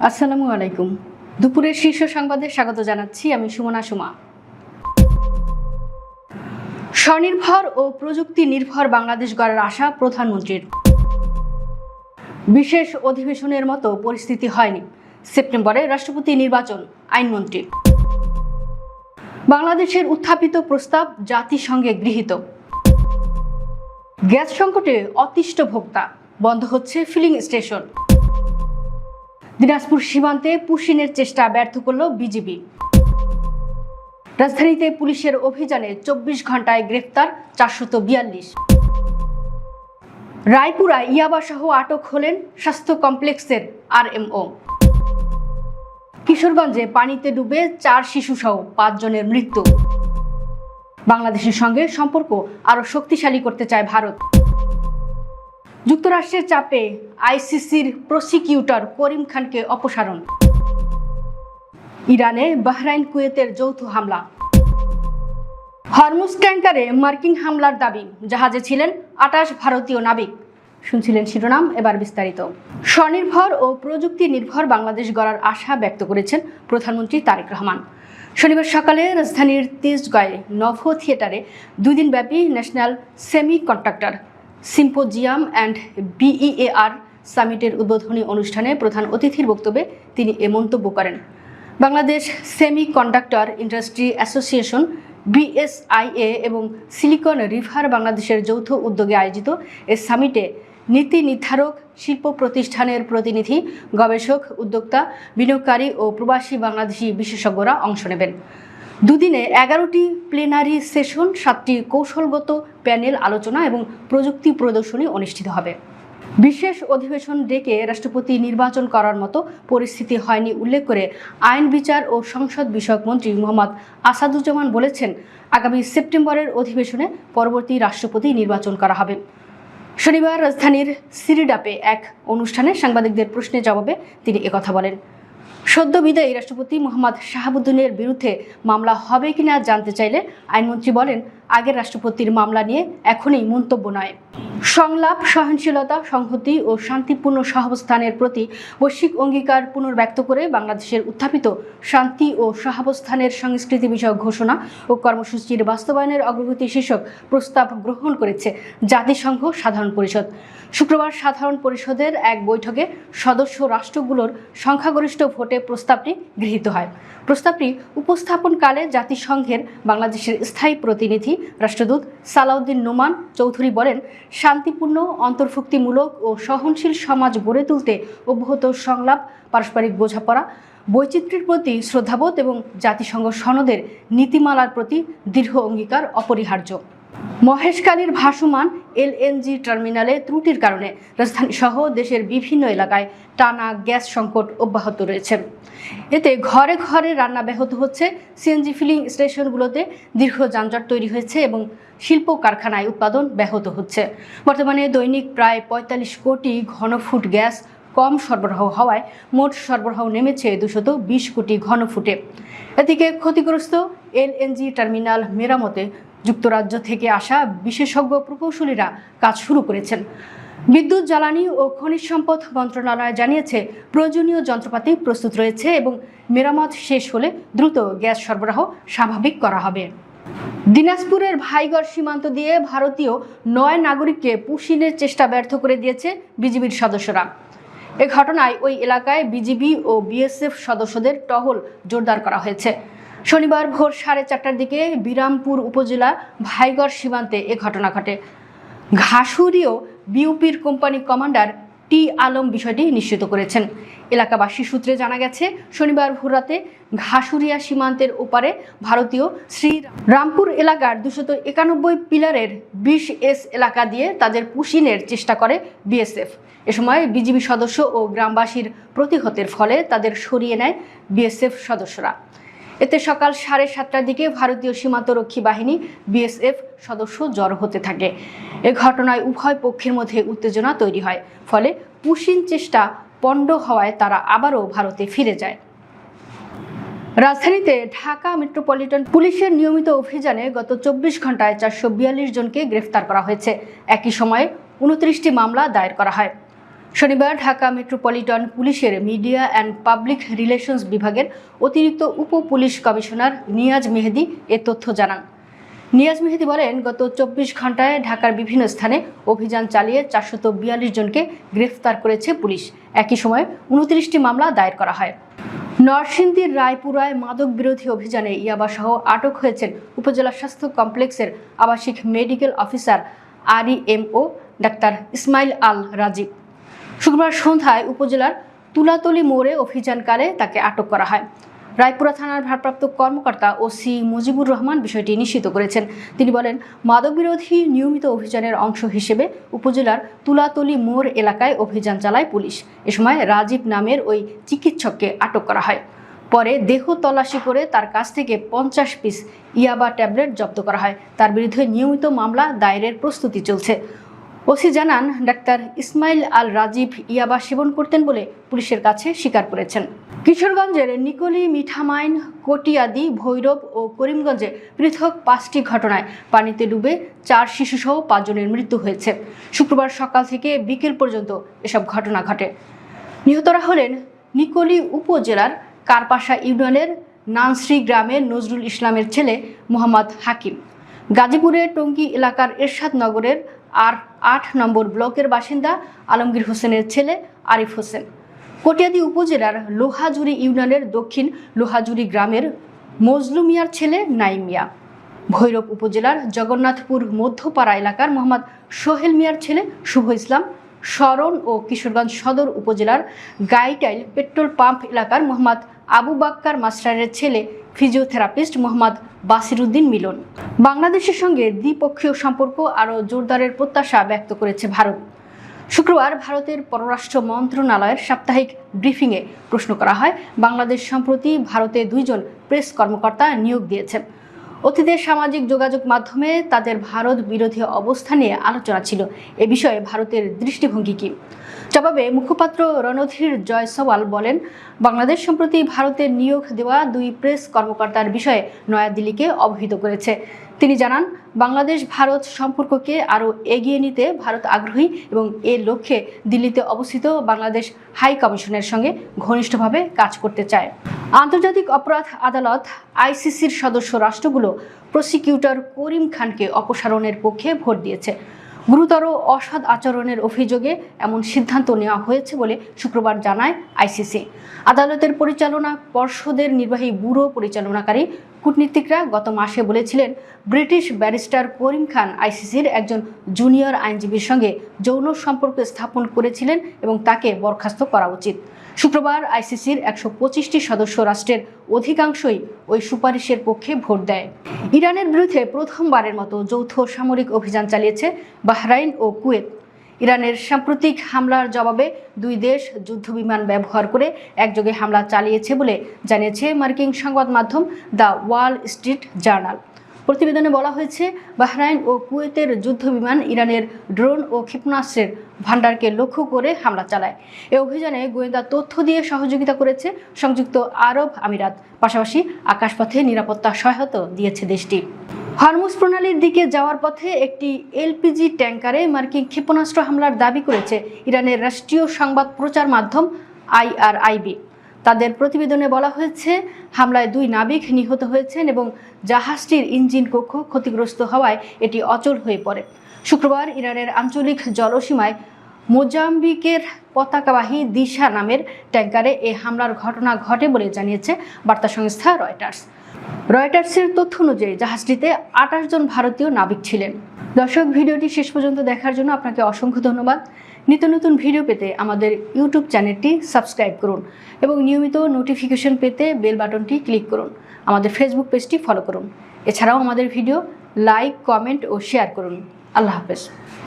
আসসালামু আলাইকুম। দুপুরের শীর্ষ সংবাদে স্বাগত জানাচ্ছি আমি সুমনা সুমা। স্বনির্ভর ও প্রযুক্তি নির্ভর বাংলাদেশ গড়ার আশা প্রধানমন্ত্রীর। বিশেষ অধিবেশনের মতো পরিস্থিতি হয়নি, সেপ্টেম্বরে রাষ্ট্রপতি নির্বাচন আইনমন্ত্রী। বাংলাদেশের উত্থাপিত প্রস্তাব জাতিসংঘে গৃহীত। গ্যাস সংকটে অতিষ্ঠ ভোক্তা, বন্ধ হচ্ছে ফিলিং স্টেশন। দিনাজপুর সীমান্তে পুশিনের চেষ্টা ব্যর্থ করল বিজিবি। রাজধানীতে পুলিশের অভিযানে 24 ঘন্টায় গ্রেফতার 442। রায়পুরায় ইয়াবাসহ আটক হলেন স্বাস্থ্য কমপ্লেক্সের আরএমও। কিশোরগঞ্জে পানিতে ডুবে 4 শিশুসহ 5 জনের মৃত্যু। বাংলাদেশের সঙ্গে সম্পর্ক আরও শক্তিশালী করতে চায় ভারত। যুক্তরাষ্ট্রের চাপে আইসিসির প্রসিকিউটর করিম খানকে অপসারণ। ইরানে বাহরাইন কুয়েতের যৌথ হামলা। হরমুজ ট্যাঙ্কারে মার্কিন হামলার দাবি, জাহাজে ছিলেন 28 ভারতীয় নাবিক। শুনছিলেন শিরোনাম, এবার বিস্তারিত। স্বনির্ভর ও প্রযুক্তি নির্ভর বাংলাদেশ গড়ার আশা ব্যক্ত করেছেন প্রধানমন্ত্রী তারেক রহমান। শনিবার সকালে রাজধানীর তেজগাঁয়ে নভ থিয়েটারে 2 দিনব্যাপী national semiconductor symposium and BEAR সামিটের উদ্বোধনী অনুষ্ঠানে প্রধান অতিথির বক্তব্যে তিনি এ মন্তব্য করেন। Bangladesh semiconductor industry association BSIA এবং সিলিকন রিভার বাংলাদেশের যৌথ উদ্যোগে আয়োজিত এ সামিটে নীতি নির্ধারক, শিল্প প্রতিষ্ঠানের প্রতিনিধি, গবেষক, উদ্যোক্তা, বিনিয়োগকারী ও প্রবাসী বাংলাদেশি বিশেষজ্ঞরা অংশ নেবেন। দুদিনে 11টি প্লেনারি সেশন, 7টি কৌশলগত প্যানেল আলোচনা এবং প্রযুক্তি প্রদর্শনী অনুষ্ঠিত হবে। বিশেষ অধিবেশন ডেকে রাষ্ট্রপতি নির্বাচন করার মতো পরিস্থিতি হয়নি উল্লেখ করে আইন, বিচার ও সংসদ বিষয়ক মন্ত্রী মোহাম্মদ আসাদুজ্জামান বলেছেন, আগামী সেপ্টেম্বরের অধিবেশনে পরবর্তী রাষ্ট্রপতি নির্বাচন করা হবে। শনিবার রাজধানীর সিরিডাপে এক অনুষ্ঠানে সাংবাদিকদের প্রশ্নের জবাবে তিনি একথা বলেন। সদ্য বিদায়ী রাষ্ট্রপতি মোহাম্মদ শাহাবুদ্দিনের বিরুদ্ধে মামলা হবে কিনা জানতে চাইলে আইনমন্ত্রী বলেন, আগের রাষ্ট্রপতির মামলা নিয়ে এখনই মন্তব্য নয়। সংলাপ, সহনশীলতা, সংহতি ও শান্তিপূর্ণ সহাবস্থানের প্রতি বৈশ্বিক অঙ্গীকার পুনর্ব্যক্ত করে বাংলাদেশের উত্থাপিত শান্তি ও সহাবস্থানের সংস্কৃতি বিষয়ক ঘোষণা ও কর্মসূচির বাস্তবায়নের অগ্রগতি শীর্ষক প্রস্তাব গ্রহণ করেছে জাতিসংঘ সাধারণ পরিষদ। শুক্রবার সাধারণ পরিষদের এক বৈঠকে সদস্য রাষ্ট্রগুলোর সংখ্যাগরিষ্ঠ ভোটে প্রস্তাবটি গৃহীত হয়। প্রস্তাবটি উপস্থাপনকালে জাতিসংঘের বাংলাদেশের স্থায়ী প্রতিনিধি রাষ্ট্রদূত সালাউদ্দিন নোমান চৌধুরী বলেন, শান্তিপূর্ণ, অন্তর্ভুক্তিমূলক ও সহনশীল সমাজ গড়ে তুলতে অব্যাহত সংলাপ, পারস্পরিক বোঝাপড়া, বৈচিত্র্যের প্রতি শ্রদ্ধাবোধ এবং জাতিসংঘ সনদের নীতিমালার প্রতি দৃঢ় অঙ্গীকার অপরিহার্য। মহেশখালীর ভাসমান এলএনজি টার্মিনালে ত্রুটির কারণে রাজধানী সহ দেশের বিভিন্ন এলাকায় টানা গ্যাস সংকট অব্যাহত রয়েছে। এতে ঘরে ঘরে রান্না ব্যাহত হচ্ছে, সিএনজি ফিলিং স্টেশনগুলোতে দীর্ঘ যানজট তৈরি হয়েছে এবং শিল্প কারখানায় উৎপাদন ব্যাহত হচ্ছে। বর্তমানে দৈনিক প্রায় 45 কোটি ঘনফুট গ্যাস কম সরবরাহ হওয়ায় মোট সরবরাহ নেমেছে 220 কোটি ঘনফুটে। এদিকে ক্ষতিগ্রস্ত এলএনজি টার্মিনাল মেরামতে যুক্তরাজ্য থেকে আসা বিশেষজ্ঞ প্রকৌশলীরা কাজ শুরু করেছেন। বিদ্যুৎ, জ্বালানি ও খনিজ সম্পদ মন্ত্রণালয় জানিয়েছে, প্রয়োজনীয় যন্ত্রপাতি প্রস্তুত রয়েছে এবং মেরামত শেষ হলে দ্রুত গ্যাস সরবরাহ স্বাভাবিক করা হবে। দিনাজপুরের ভাইগড় সীমান্ত দিয়ে ভারতীয় 9 নাগরিককে পুশিনের চেষ্টা ব্যর্থ করে দিয়েছে বিজিবির সদস্যরা। এ ঘটনায় ওই এলাকায় বিজিবি ও বিএসএফ সদস্যদের টহল জোরদার করা হয়েছে। শনিবার ভোর 4:30টার দিকে বিরামপুর উপজেলা ভাইগড় সীমান্তে এ ঘটনা ঘটে। ঘাসুরিও বিউপির কোম্পানি কমান্ডার টি আলম বিষয়টি নিশ্চিত করেছেন। এলাকাবাসী সূত্রে জানা গেছে, শনিবার ভোররাতে ঘাসুরিয়া সীমান্তের ওপারে ভারতীয় শ্রীরামপুর এলাকার 291 পিলারের 20S এলাকা দিয়ে তাদের পুশিনের চেষ্টা করে বিএসএফ। এ সময় বিজিবি সদস্য ও গ্রামবাসীর প্রতিহতের ফলে তাদের সরিয়ে নেয় বিএসএফ সদস্যরা। এতে সকাল 7:30টার দিকে ভারতীয় সীমান্তরক্ষী বাহিনী বিএসএফ সদস্য জড়ো হতে থাকে। এ ঘটনায় উভয় পক্ষের মধ্যে উত্তেজনা তৈরি হয়, ফলে পুশিন চেষ্টা পণ্ড হওয়ায় তারা আবারও ভারতে ফিরে যায়। রাজধানীতে ঢাকা মেট্রোপলিটন পুলিশের নিয়মিত অভিযানে গত 24 ঘন্টায় 442 জনকে গ্রেফতার করা হয়েছে। একই সময়ে 29টি মামলা দায়ের করা হয়। শনিবার ঢাকা মেট্রোপলিটন পুলিশের মিডিয়া অ্যান্ড পাবলিক রিলেশনস বিভাগের অতিরিক্ত উপ পুলিশ কমিশনার নিয়াজ মেহেদি এ তথ্য জানান। নিয়াজ মেহেদি বলেন, গত 24 ঘন্টায় ঢাকার বিভিন্ন স্থানে অভিযান চালিয়ে 442 জনকে গ্রেফতার করেছে পুলিশ। একই সময়ে 29টি মামলা দায়ের করা হয়। নরসিংদীর রায়পুরায় মাদক বিরোধী অভিযানে ইয়াবাসহ আটক হয়েছেন উপজেলা স্বাস্থ্য কমপ্লেক্সের আবাসিক medical officer REMO doctor Ismail Al Rajib. শুক্রবার সন্ধ্যায় উপজেলার তুলাতলি মোড়ে অভিযানকালে তাকে আটক করা হয়। রায়পুরা থানার ভারপ্রাপ্ত কর্মকর্তা OC মুজিবুর রহমান বিষয়টি নিশ্চিত করেছেন। তিনি বলেন, মাদক বিরোধী নিয়মিত অভিযানের অংশ হিসেবে উপজেলার তুলাতলি মোড় এলাকায় অভিযান চালায় পুলিশ। এ সময় রাজীব নামের ওই চিকিৎসককে আটক করা হয়। পরে দেহ তল্লাশি করে তার কাছ থেকে 50 পিস ইয়াবা ট্যাবলেট জব্দ করা হয়। তার বিরুদ্ধে নিয়মিত মামলা দায়েরের প্রস্তুতি চলছে। ওসি জানান, ডাক্তার ইসমাইল আল রাজীব ইয়াবা সেবন করতেন বলে পুলিশের কাছে স্বীকার করেছেন। কিশোরগঞ্জের নিকলি, মিঠামাইন, কটিয়াদি, ভৈরব ও করিমগঞ্জে পৃথক 5টি ঘটনায় পানিতে ডুবে 4 শিশুসহ 5 জনের মৃত্যু হয়েছে। শুক্রবার সকাল থেকে বিকেল পর্যন্ত এসব ঘটনা ঘটে। নিহতরা হলেন নিকলি উপজেলার কারপাশা ইউনিয়নের নানশ্রী গ্রামের নজরুল ইসলামের ছেলে মোহাম্মদ হাকিম, গাজীপুরের টঙ্গী এলাকার এরশাদ নগরের 8 নম্বর ব্লকের বাসিন্দা আলমগীর হোসেনের ছেলে আরিফ হোসেন, কটিয়াদি উপজেলার লোহাজুরি ইউনিয়নের দক্ষিণ লোহাজুরি গ্রামের মজলু মিয়ার ছেলে নাইম মিয়া, ভৈরব উপজেলার জগন্নাথপুর মধ্যপাড়া এলাকার মোহাম্মদ সোহেল মিয়ার ছেলে শুভ ইসলাম শরণ ও কিশোরগঞ্জ সদর উপজেলার গাইটাইল পেট্রোল পাম্প এলাকার মোহাম্মদ আবু বাক্কার মাস্টারের ছেলে ফিজিওথেরাপিস্ট মোহাম্মদ বাসিরউদ্দিন মিলন। বাংলাদেশের সঙ্গে দ্বিপক্ষীয় সম্পর্ক আরও জোরদারের প্রত্যাশা ব্যক্ত করেছে ভারত। শুক্রবার ভারতের পররাষ্ট্র মন্ত্রণালয়ের সাপ্তাহিক ব্রিফিংয়ে প্রশ্ন করা হয়, বাংলাদেশ সম্প্রতি ভারতে 2 জন প্রেস কর্মকর্তা নিয়োগ দিয়েছে। অতীতের সামাজিক যোগাযোগ মাধ্যমে তাদের ভারত বিরোধী অবস্থান নিয়ে আলোচনা ছিল। এ বিষয়ে ভারতের দৃষ্টিভঙ্গি কি? জবাবে মুখপাত্র রণধীর জয়সওয়াল বলেন, বাংলাদেশ সম্প্রতি ভারতের নিয়োগ দেওয়া 2 প্রেস কর্মকর্তার বিষয়ে নয়াদিল্লিকে অবহিত করেছে। তিনি জানান, বাংলাদেশ ভারত সম্পর্ককে আরও এগিয়ে নিতে ভারত আগ্রহী এবং এর লক্ষ্যে দিল্লিতে অবস্থিত বাংলাদেশ হাই কমিশনের সঙ্গে ঘনিষ্ঠভাবে কাজ করতে চায়। আন্তর্জাতিক অপরাধ আদালত ICCর সদস্য রাষ্ট্রগুলো প্রসিকিউটর করিম খানকে অপসারণের পক্ষে ভোট দিয়েছে। গুরুতর অসৎ আচরণের অভিযোগে এমন সিদ্ধান্ত নেওয়া হয়েছে বলে শুক্রবার জানায় ICC। আদালতের পরিচালনা পর্ষদের নির্বাহী ব্যুরো পরিচালনাকারী কূটনীতিকরা গত মাসে বলেছিলেন, ব্রিটিশ ব্যারিস্টার করিম খান ICCর একজন জুনিয়র আইনজীবীর সঙ্গে যৌন সম্পর্ক স্থাপন করেছিলেন এবং তাকে বরখাস্ত করা উচিত। শুক্রবার ICCর 125টি সদস্য রাষ্ট্রের অধিকাংশই ওই সুপারিশের পক্ষে ভোট দেয়। ইরানের বিরুদ্ধে প্রথমবারের মতো যৌথ সামরিক অভিযান চালিয়েছে বাহরাইন ও কুয়েত। ইরানের সাম্প্রতিক হামলার জবাবে 2 দেশ যুদ্ধবিমান ব্যবহার করে একযোগে হামলা চালিয়েছে বলে জানিয়েছে মার্কিন সংবাদ মাধ্যম দ্য ওয়াল স্ট্রিট জার্নাল। প্রতিবেদনে বলা হয়েছে, বাহরাইন ও কুয়েতের যুদ্ধবিমান ইরানের ড্রোন ও ক্ষেপণাস্ত্রের ভান্ডারকে লক্ষ্য করে হামলা চালায়। এই অভিযানে গোয়েন্দা তথ্য দিয়ে সহযোগিতা করেছে সংযুক্ত আরব আমিরাত, পাশাপাশি আকাশপথে নিরাপত্তা সহায়তা দিয়েছে দেশটি। হরমুজ প্রণালীর দিকে যাওয়ার পথে একটি LPG ট্যাঙ্কারে মার্কিন ক্ষেপণাস্ত্র হামলার দাবি করেছে ইরানের রাষ্ট্রীয় সংবাদ প্রচার মাধ্যম IRIB। তাদের প্রতিবেদনে বলা হয়েছে, হামলায় 2 নাবিক নিহত হয়েছেন এবং জাহাজটির ইঞ্জিন কক্ষ ক্ষতিগ্রস্ত হওয়ায় এটি অচল হয়ে পড়ে। শুক্রবার ইরানের আঞ্চলিক জলসীমায় মোজাম্বিকের পতাকাবাহী দিশা নামের ট্যাঙ্কারে এই হামলার ঘটনা ঘটে বলে জানিয়েছে বার্তা সংস্থা রয়টার্স। রয়টার্সের তথ্য অনুযায়ী জাহাজটিতে 28 জন ভারতীয় নাবিক ছিলেন। দর্শক, ভিডিওটি শেষ পর্যন্ত দেখার জন্য আপনাকে অসংখ্য ধন্যবাদ। নিত্য নতুন ভিডিও পেতে আমাদের ইউটিউব চ্যানেলটি সাবস্ক্রাইব করুন এবং নিয়মিত নোটিফিকেশন পেতে বেল বাটনটি ক্লিক করুন। আমাদের ফেসবুক পেজটি ফলো করুন। এছাড়াও আমাদের ভিডিও লাইক, কমেন্ট ও শেয়ার করুন। আল্লাহ হাফেজ।